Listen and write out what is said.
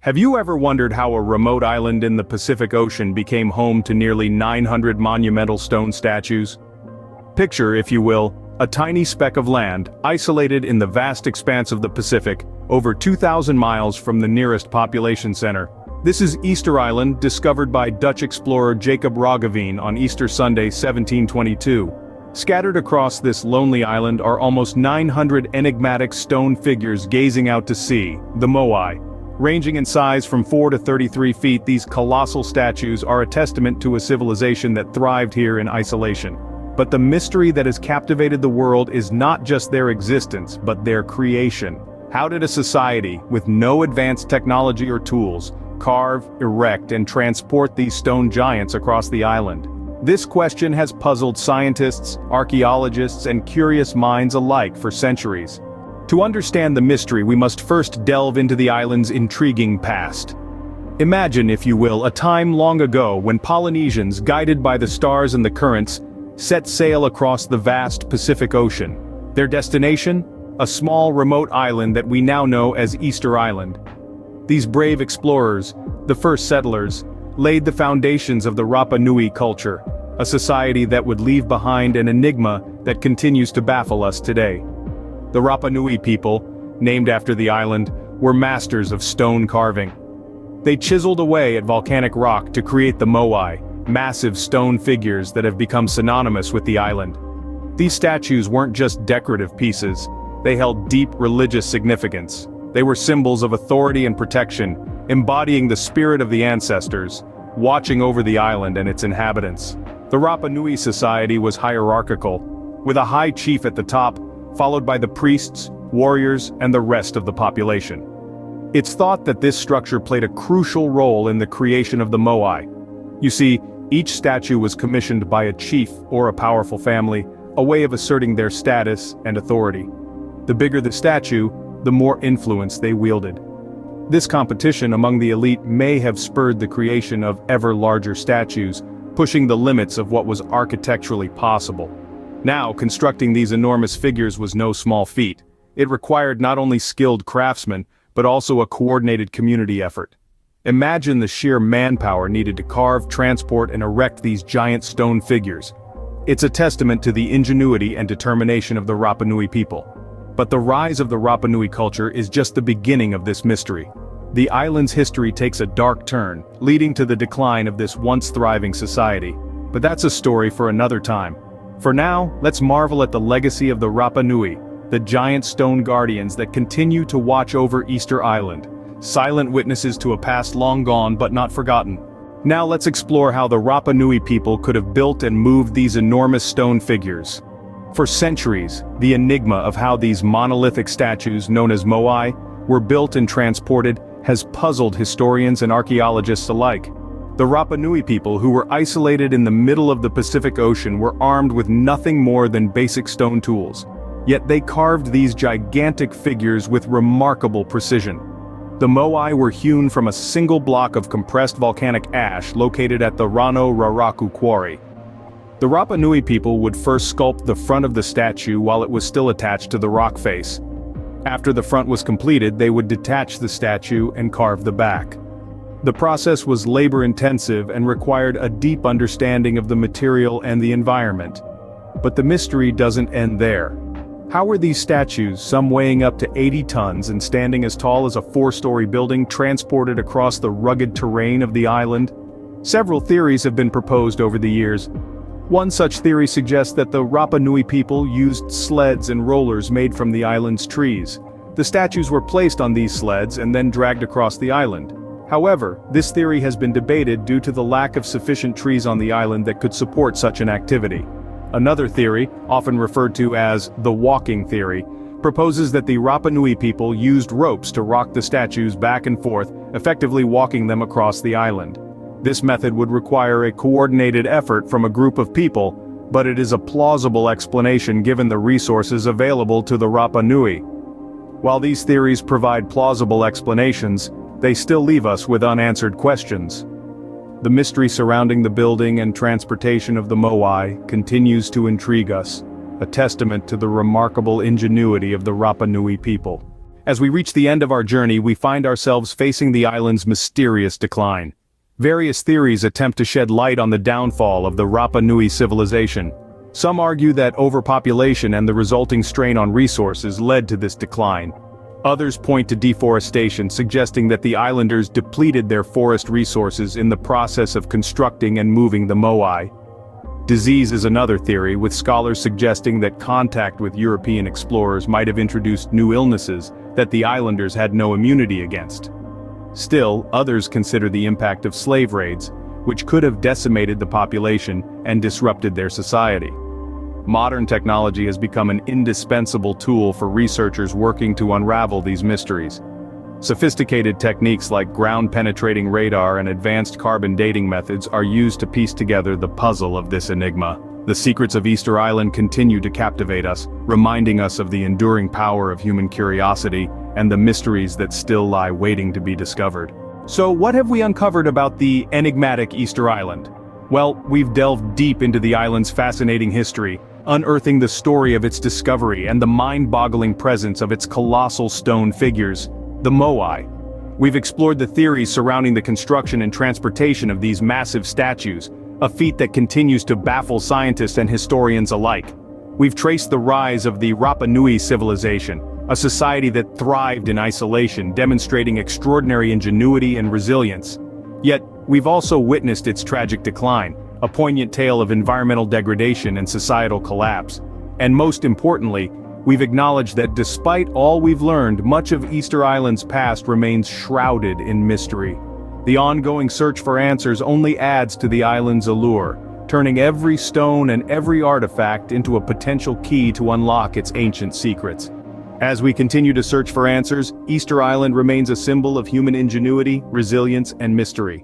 Have you ever wondered how a remote island in the Pacific Ocean became home to nearly 900 monumental stone statues? Picture, if you will, a tiny speck of land, isolated in the vast expanse of the Pacific, over 2,000 miles from the nearest population center. This is Easter Island, discovered by Dutch explorer Jacob Roggeveen on Easter Sunday 1722. Scattered across this lonely island are almost 900 enigmatic stone figures gazing out to sea, the moai. Ranging in size from 4 to 33 feet, these colossal statues are a testament to a civilization that thrived here in isolation. But the mystery that has captivated the world is not just their existence, but their creation. How did a society, with no advanced technology or tools, carve, erect, and transport these stone giants across the island? This question has puzzled scientists, archaeologists, and curious minds alike for centuries. To understand the mystery, we must first delve into the island's intriguing past. Imagine, if you will, a time long ago when Polynesians, guided by the stars and the currents, set sail across the vast Pacific Ocean. Their destination? A small remote island that we now know as Easter Island. These brave explorers, the first settlers, laid the foundations of the Rapa Nui culture, a society that would leave behind an enigma that continues to baffle us today. The Rapa Nui people, named after the island, were masters of stone carving. They chiseled away at volcanic rock to create the moai, massive stone figures that have become synonymous with the island. These statues weren't just decorative pieces, they held deep religious significance. They were symbols of authority and protection, embodying the spirit of the ancestors, watching over the island and its inhabitants. The Rapa Nui society was hierarchical, with a high chief at the top, followed by the priests, warriors, and the rest of the population. It's thought that this structure played a crucial role in the creation of the moai. You see, each statue was commissioned by a chief or a powerful family, a way of asserting their status and authority. The bigger the statue, the more influence they wielded. This competition among the elite may have spurred the creation of ever larger statues, pushing the limits of what was architecturally possible. Now, constructing these enormous figures was no small feat. It required not only skilled craftsmen, but also a coordinated community effort. Imagine the sheer manpower needed to carve, transport, and erect these giant stone figures. It's a testament to the ingenuity and determination of the Rapa Nui people. But the rise of the Rapa Nui culture is just the beginning of this mystery. The island's history takes a dark turn, leading to the decline of this once thriving society. But that's a story for another time. For now, let's marvel at the legacy of the Rapa Nui, the giant stone guardians that continue to watch over Easter Island, silent witnesses to a past long gone but not forgotten. Now let's explore how the Rapa Nui people could have built and moved these enormous stone figures. For centuries, the enigma of how these monolithic statues, known as moai, were built and transported has puzzled historians and archaeologists alike. The Rapa Nui people, who were isolated in the middle of the Pacific Ocean, were armed with nothing more than basic stone tools. Yet they carved these gigantic figures with remarkable precision. The moai were hewn from a single block of compressed volcanic ash located at the Rano Raraku quarry. The Rapa Nui people would first sculpt the front of the statue while it was still attached to the rock face. After the front was completed, they would detach the statue and carve the back. The process was labor-intensive and required a deep understanding of the material and the environment. But the mystery doesn't end there. How were these statues, some weighing up to 80 tons and standing as tall as a 4-story building, transported across the rugged terrain of the island? Several theories have been proposed over the years. One such theory suggests that the Rapa Nui people used sleds and rollers made from the island's trees. The statues were placed on these sleds and then dragged across the island. However, this theory has been debated due to the lack of sufficient trees on the island that could support such an activity. Another theory, often referred to as the walking theory, proposes that the Rapa Nui people used ropes to rock the statues back and forth, effectively walking them across the island. This method would require a coordinated effort from a group of people, but it is a plausible explanation given the resources available to the Rapa Nui. While these theories provide plausible explanations, they still leave us with unanswered questions. The mystery surrounding the building and transportation of the moai continues to intrigue us, a testament to the remarkable ingenuity of the Rapa Nui people. As we reach the end of our journey, we find ourselves facing the island's mysterious decline. Various theories attempt to shed light on the downfall of the Rapa Nui civilization. Some argue that overpopulation and the resulting strain on resources led to this decline. Others point to deforestation, suggesting that the islanders depleted their forest resources in the process of constructing and moving the Moai. Disease is another theory, with scholars suggesting that contact with European explorers might have introduced new illnesses that the islanders had no immunity against. Still, others consider the impact of slave raids, which could have decimated the population and disrupted their society. Modern technology has become an indispensable tool for researchers working to unravel these mysteries. Sophisticated techniques like ground-penetrating radar and advanced carbon dating methods are used to piece together the puzzle of this enigma. The secrets of Easter Island continue to captivate us, reminding us of the enduring power of human curiosity and the mysteries that still lie waiting to be discovered. So what have we uncovered about the enigmatic Easter Island? Well, we've delved deep into the island's fascinating history, unearthing the story of its discovery and the mind-boggling presence of its colossal stone figures, the Moai. We've explored the theories surrounding the construction and transportation of these massive statues, a feat that continues to baffle scientists and historians alike. We've traced the rise of the Rapa Nui civilization, a society that thrived in isolation, demonstrating extraordinary ingenuity and resilience. Yet, we've also witnessed its tragic decline, a poignant tale of environmental degradation and societal collapse. And most importantly, we've acknowledged that despite all we've learned, much of Easter Island's past remains shrouded in mystery. The ongoing search for answers only adds to the island's allure, turning every stone and every artifact into a potential key to unlock its ancient secrets. As we continue to search for answers, Easter Island remains a symbol of human ingenuity, resilience, and mystery.